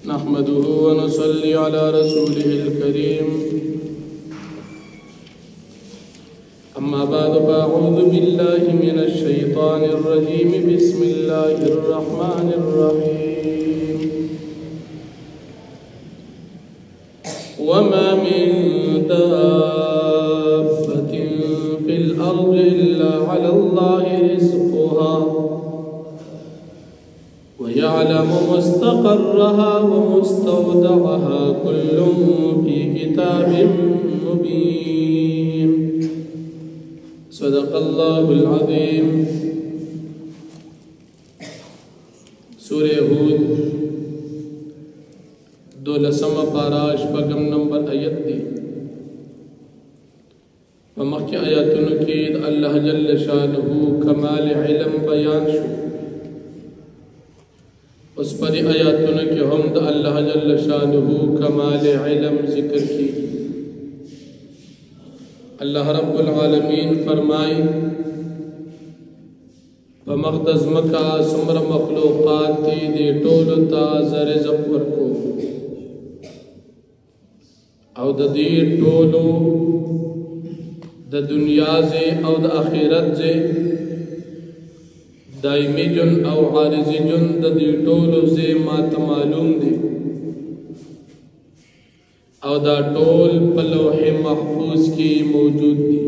نحمده ونصلي على رسوله الكريم أما بعد فأعوذ بالله من الشيطان الرجيم بسم الله الرحمن الرحيم وما من دابة في الأرض إلا على الله رزقها ويعلم مستقرها ومستودعها كل في كتاب مبين صدق الله العظيم. سورہ ہود 12 پارا شپږم نمبر آیت دی. په مخکې آیاتونو کې الله جل شانه کمال علم بیان شو. اس پر آیاتونو کې هم د الله جل شانه کمال علم ذکر کی. اللہ رب العالمین فرمائی فمقدز مکا سمر مخلوقات تی دی ټولو تا رزق ورکو او د دې ټولو د دنیا زی او د آخرت زی دائمی جن او عارضی جن د دې ټولو زی مات معلوم دی او دا ټول په لوح محفوظ کی موجود دی.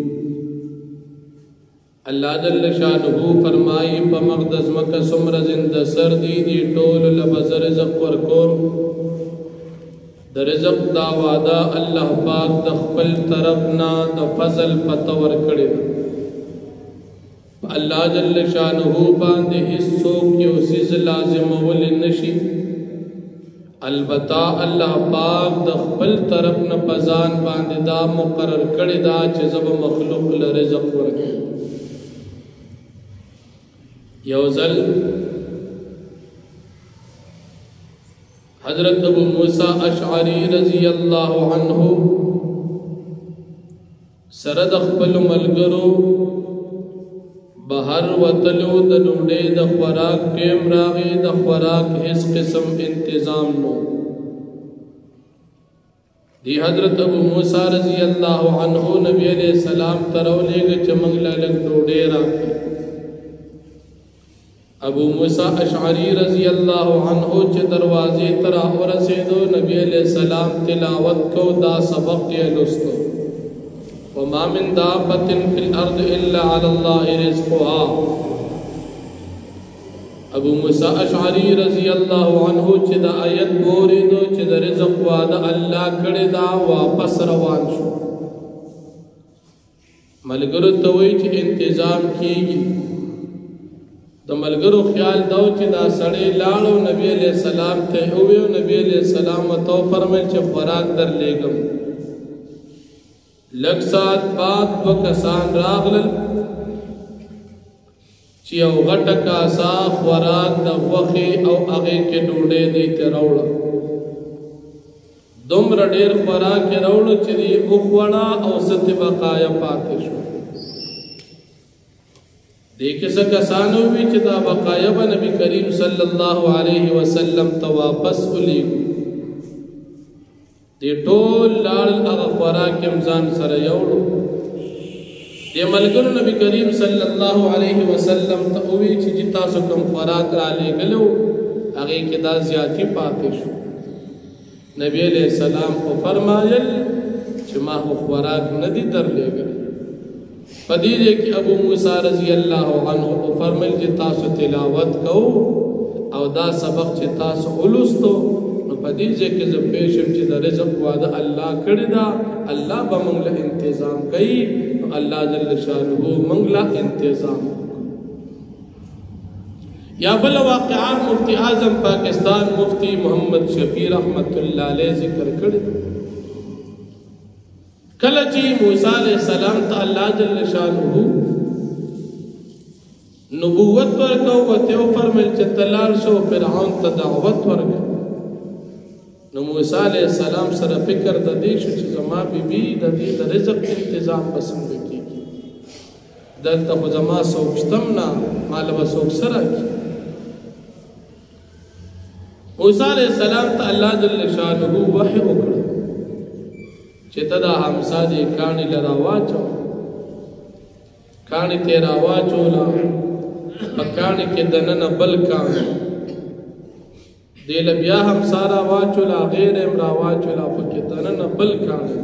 اللہ جل شانہ فرمائی په مقدس مکه څومره زنده سر دی دی ټول لبز رزق ورکور. د رزق دا وعده الله پاک د خپل طرف نه د فضل پته ورکړي. الله جل شانہ باندې هیڅوک یو څیز لازم ول نشي، البته الله پاک د خپل طرف نه پزان باندې دا مقرر کړی دا چې زب مخلوق له رزق ورکړي. یو ځل حضرت ابو موسی اشعری رضی الله عنه سره د خپل ملګرو بہر وطلو د ډوډۍ د خوراک ټیم راغی. د خوراک هیڅ قسم انتظام نو دی. حضرت ابو موسی رضی اللہ عنہ نبی علیہ السلام ترو لے گا چمنگ لگ ډوډۍ راکړي. ابو موسی اشعری رضی اللہ عنہ چې دروازې تر ورسېدو نبی علیہ السلام تلاوت کو دا سبق یې لوستو. وما من دابة في الأرض إلا على الله رزقها. ابو موسی اشعری رضی اللہ عنہ چې دا آیت وریدو چې د رزق وعده الله کړی دا واپس روان شو. ملګرو ته وایي چې انتظام کیږي. د ملګرو خیال دا چې دا سړی لاړو نبی علیہ السلام ته ویو. نبی علیہ السلام تو فرمایل چې خوراک در لېږم. لږ ساعت بعد دو کسان راغلل چې یو غټه کاسه خوراک د غوښې او هغې کې ډوډۍ دی ته راوړه. دومره ډېر خوراک یې راوړه چې دی وخوړه او ست بقایا پاتې شو. دې کې څه کسان وي چې دا بقایا به نبی کریم صلی الله علیه وسلم ته واپس ولیږو. دی ټول لاړ هغه خوراک یې ځان سره یوړو. دی ملګرو نبی کریم صلی الله علیه وسلم ته ووی چې تاسو کوم خوراک را لېږلو هغې کې دا زیاتي پاتې شو. نبی علیہ السلام خو فرمایل چې ما خو خوراک نه دي در لېږلی. په دې ځای کې ابو موسی رضی الله عنه فرمایل چې تاسو تلاوت کوو او دا سبق چې تاسو ولوستو نو په دې ځای کې زه پوه شم چې د رزق وعده الله کړې ده. الله به موږ له انتظام کوي. نو الله جل شانه موږ له انتظام. یا بل واقعا مفتی اعظم پاکستان مفتی محمد شفیع رحمت الله علیه ذکر کړی. کله چې موسی علیہ السلام ته الله جل شانه نبوت ورکو وته فرمایل چې تلار شو فرعون ته دعوت ورکړه. نو موسی علیہ السلام سره فکر د دې شو چې زما بیبي د دې د رزق انتظام پسند کیږي. دلته خو زما څوک شتم نه، مال به څوک سره کړي. موسی علیہ السلام ته الله جل شانه وحی وکړ چې ته دا همسا دې کاڼي لرا واچو کاڼي ته را واچولا په کاڼي کې دننه بل کاڼي دې له بیا همسا را واچولا غیر هم را واچولا په کې دننه بل کاڼي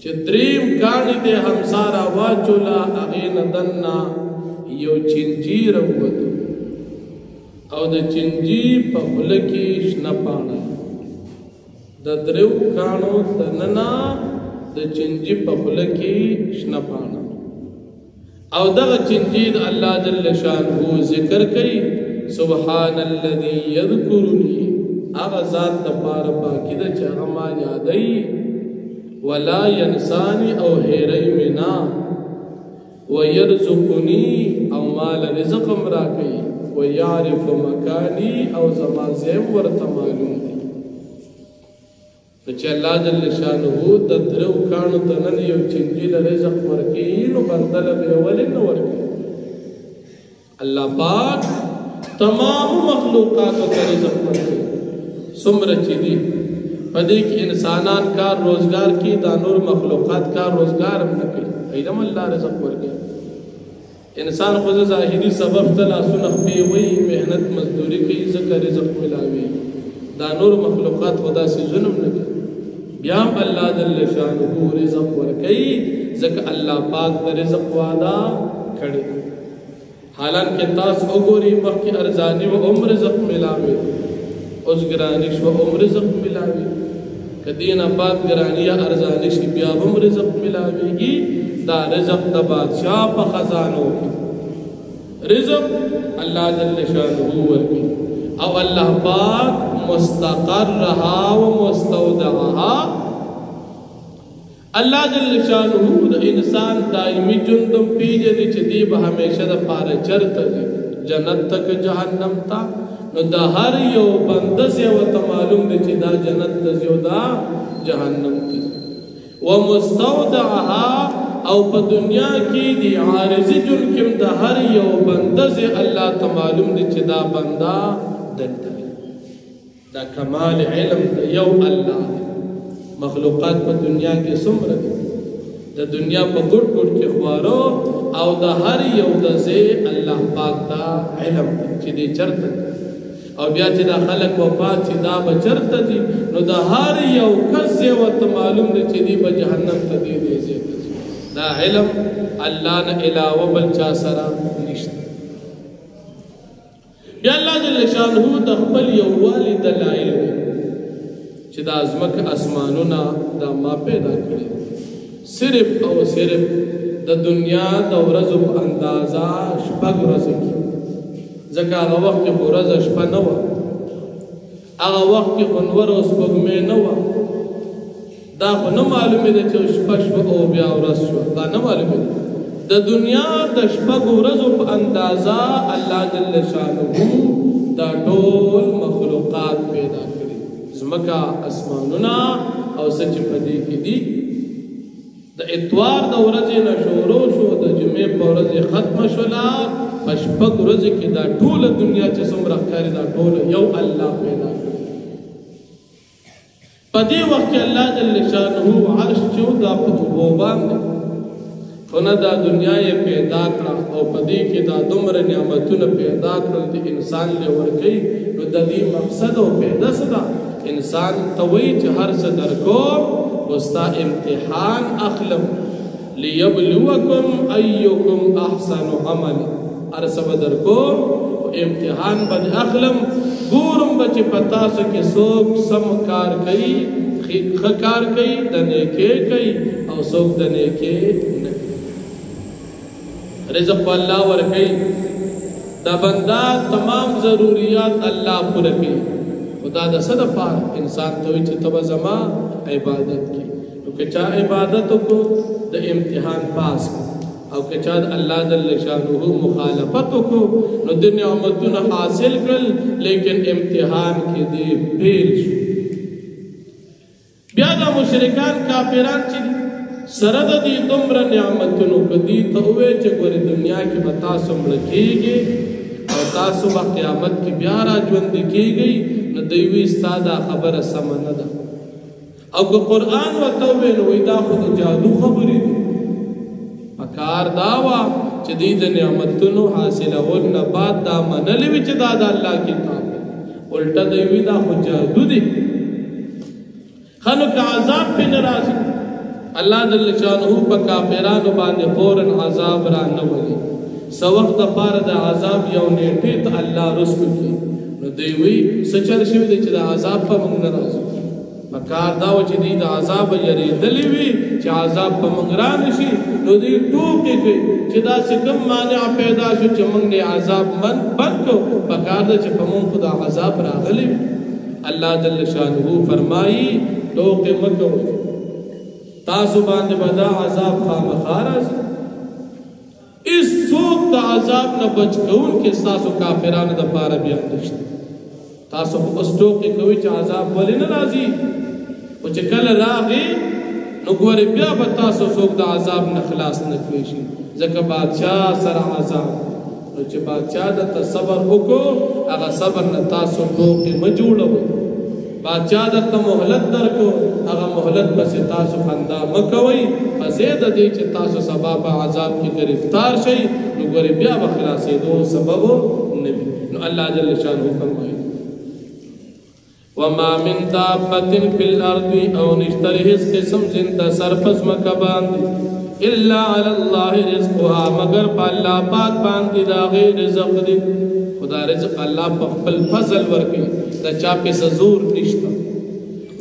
چې دریم کاڼي دې همسا را واچولا هغې نه دننه یو چینجي راووتو او د چینجي په خوله کې شنه پاڼه د دریو کاڼو دننه د چینجي په خوله کې شنه پاڼه او دغه چینجي د الله جل شانه ذکر کوي سبحان الذي يذكرني هغه ذات دپاره پاکي ده چې هغه ما یادوي ولا ينساني او هیروي مې نه ويرزقني او مال رزق هم راکوي ويعرف مکاني او زما ځای ورته معلوم دی چې الله جل شانه د درو کاڼو ته نن یو چینجي له رزق ورکوي نو بنده له بیا ولې نه ورکوي الله پاک تمام مخلوقاتو ته رزق ورکوي څومره چې دي په دې کې انسانان کار روزګار کوي دا نور مخلوقات کار روزګار هم نه کوي علم الله رزق ورکوي انسان خود ظاهری سبب ته لاسونه خپې وي محنت مزدوري کوي ځکه رزق ملاوي دا نور مخلوقات خدا سي ظلم نه کوي بیا هم الله جل شانه رزق ورکوي ځکه الله پاک د رزق وعده کړی حالانکه تاسو وګورئ مخکې ارزاني و عمر رزق ملاوي اوس ګراني شو عمر رزق ملاوي کدین آباد ګراني یا ارزاني شي بیا هم رزق ملاويږي دا رزق د بادشاہ په خزانو کې رزق الله جل شانه ورکوي او الله پاک مستقرها و مستودعها الله جل شانه د انسان دائمی جندم پیژني چې دی به همیشه د پاره چرته جنت تک جهنم تا نو د هر یو بنده سي ورته معلوم دي چې دا جنت ته ځي او دا جهنم ته و مستودعها او په دنیا کې دی عارضی جن کوم د هر یو بنده سي الله ته معلوم دي چې دا بنده دلته دا کمال علم یو الله مخلوقات په دنیا کې څومره دي د دنیا په ګډ ګډ کې خوارو او د هر یو د ځای الله پاک دا علم چې دې چرته او بیا چې دا خلق وفات چې دا به چرته دي نو د هر یو کس ورته معلوم دی چې دی به جهنم ته دی ځای دا علم الله نه علاوه بل چا سره نشته بیا الله جل شانه د خپل یووالي دلایل چې دا ځمکه اسمانونه دا ما پیدا کړي صرف او صرف د دنیا د ورځو په اندازه شپږ ورځې کې ځکه هغه وخت کې ورځ شپه نه وه هغه وخت کې انور او سپوږمۍ نه وه دا خو نه معلومې ده چې شپه شوه او بیا ورځ شوه دا نه معلومې ده د دنیا د شپږو ورځو په اندازه الله جل شانه دا ټول مخلوقات پیدا کړي ځمکه اسمانونه او څه چې په دې کې دي د اتوار د ورځې نه شروع شو د جمعې په ورځ ختمه شوله په شپږ ورځې کې دا ټوله دنیا چې څومره ښکاري دا ټول یو الله پیدا کړي په دې وخت کې الله جل شانه عرش چې دا په اوبو باندې خو نه دا دنیا یې پیدا کړه او په دې کې دا دومره نعمتونه پیدا کړل د انسان له ورکوي نو د دې مقصد او پیدا څه ده انسان ته وایي چې هر څه درکوم وستا امتحان اخلم لیبلوکم ایکم احسن عملا هر څه به درکوم امتحان به اخلم ګورم به چې په تاسو کې څوک سم کار کوي ښه کار کوي د نیکۍ کوي او څوک د نیکۍ نه رزق الله ورکوي دا بنده تمام ضروریات الله پوره کوي خدا د څه دپاره انسان ته وایي چې ته به زما عبادت کوي نو که چا عبادت وکړو د امتحان پاس او که چا د الله جل شانه مخالفت وکړو نو د نعمتونه حاصل کړل لیکن امتحان کې دی فیل شو بیا دا مشرکان کافران چې سره د دې دومره نعمتونو په دې ته ووایي چې ګورې دنیا کې به تاسو مړه کېږئ او او تاسو با قیامت کی بیا را ژوندي کیږئ نو دوی وی ستا دا خبره سمه نه ده او که قرآن ورته وویل وایي دا خو د جادو خبرې دي پکار دا وه چې دوی د نعمتونو حاصلول نه بعد دا منلې وي چې دا د الله کتاب دی الټه دوی وی دا خو جادو دی ښه نو که عذاب پرې نه راځي الله جل شانه په کافرانو باندې فوراً عذاب را نه ولي څه وخت دپاره د عذاب یو نیټې ته الله رسو کړي نو دوی وی څه چل شوي دی چې د عذاب په موږ نه راځي پکار دا و چې دوی د عذاب یریدلي وي چې عذاب په موږ را نه شي نو دوی ټوکې کوي چې داسې کوم مانع پیدا شو چې موږ نه عذاب بند کړو پکار ده چې په موږ خو دا عذاب راغلی وي الله جل شانه فرمایي ټوکې مه کوئ تاسو باندې به دا عذاب خامخا راځي هیڅوک د عذاب نه بچ کوونکی ستاسو کافرانو دپاره بیا نشته تاسو خو اوس ټوکې کوئ چې عذاب ولې نه راځي خو چې کله راغی نو ګورې بیا به تاسو څوک د عذاب نه خلاص نه کړی شي ځکه بادشاه سره عذاب نو چې بادشاه درته صبر وکړو هغه صبر نه تاسو ټوکې مه جوړوئ بادشاه درته مهلت درکړو هغه مهلت پسې تاسو خندا مه کوئ پسې د دې چې تاسو سبا په عذاب کې گرفتار شئ نو ګورې بیا به خلاصېدو سبب نه وي نو الله جل شانه فرمایي وما من دابة في الأرض أو نشتر هز قسم زندہ سرپس مکہ باندی إلا على الله رزقها مگر پا اللہ پاک باندی دا غیر رزق دی خدا رزق اللہ پا خپل فضل ورکی دا چاپی سزور نشتا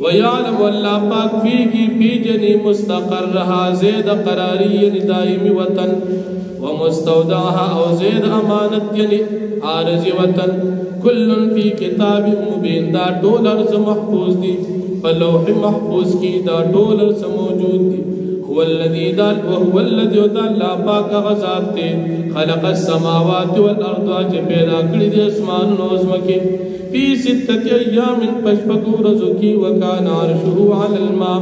ویعلم اللہ پاک فیگی پی جنی مستقر رہا زید قراری یعنی دائمی وطن ومستودعها او زید امانت یعنی عارضی وطن کلن فی کتاب مبین دا ڈولرز محفوظ دی فلوح محفوظ کی دا ڈولرز موجود دی هو الذي دال وهو الذي دال لا پاک غزات تے خلق السماوات والارض پیدا کړی د اسمان او زمکه فی ستة ایام پشپکو رزو کی وکان عرشه علی الماء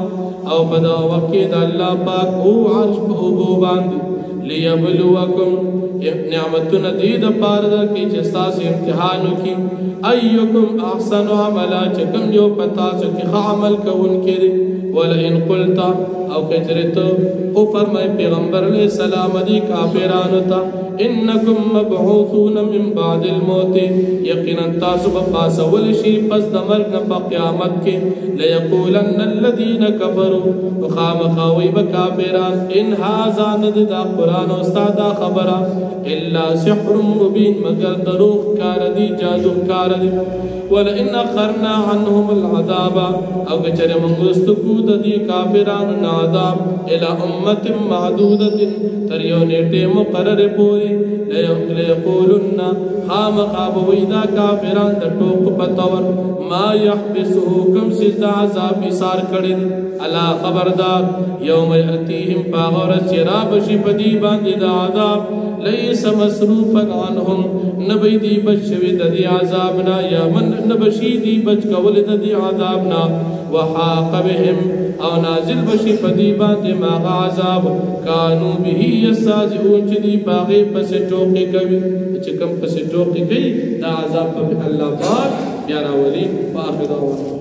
او بدا وقت د الله پاک او عرش په اوبو باندې لیبلوکم نعمتنا دید پاردر کی چستاس امتحانو کی ایکم احسن عملا چکم جو پتا سکی عمل کون کے دی ولئن قلتا او کچرتو او فرمائے پیغمبر علیہ السلام دی کافرانو تا انکم مبعوثون من بعد الموت یقینا تاسو پاس ولشی پس دمرگ پا قیامت کے لیقولن الذین کفروا وخام خاوی بکافران ان هازا ند دا قرآن استادا خبرا الا سحر مبین مگر دروغ کاردی جادو کاردی ولئن اخرنا عنهم العذاب او کچر منگستکو دی کافران نعذاب الى امت معدودت تریو نیٹے مقرر پوری لیقولن خام خواب ویدا کافران دا ٹوک پتور ما یحبسو کم سزد عذاب سار کردن اللہ خبردار یوم یأتیہم پاغورت چراب شپدی باندی دا عذاب لیس مصروفا عنہم نبی دی بچ شوید دی عذابنا یا من نبشی دی بچ کولد دی عذابنا وحاق بهم او نازل بشی پدی باندی ماغا عذاب کانو بهی یستازعون چی دی پاغی پس ٹوکی کوي چکم پس ٹوکی کئی دا عذاب پا اللہ پاک پیارا ولی و آخر دعوانا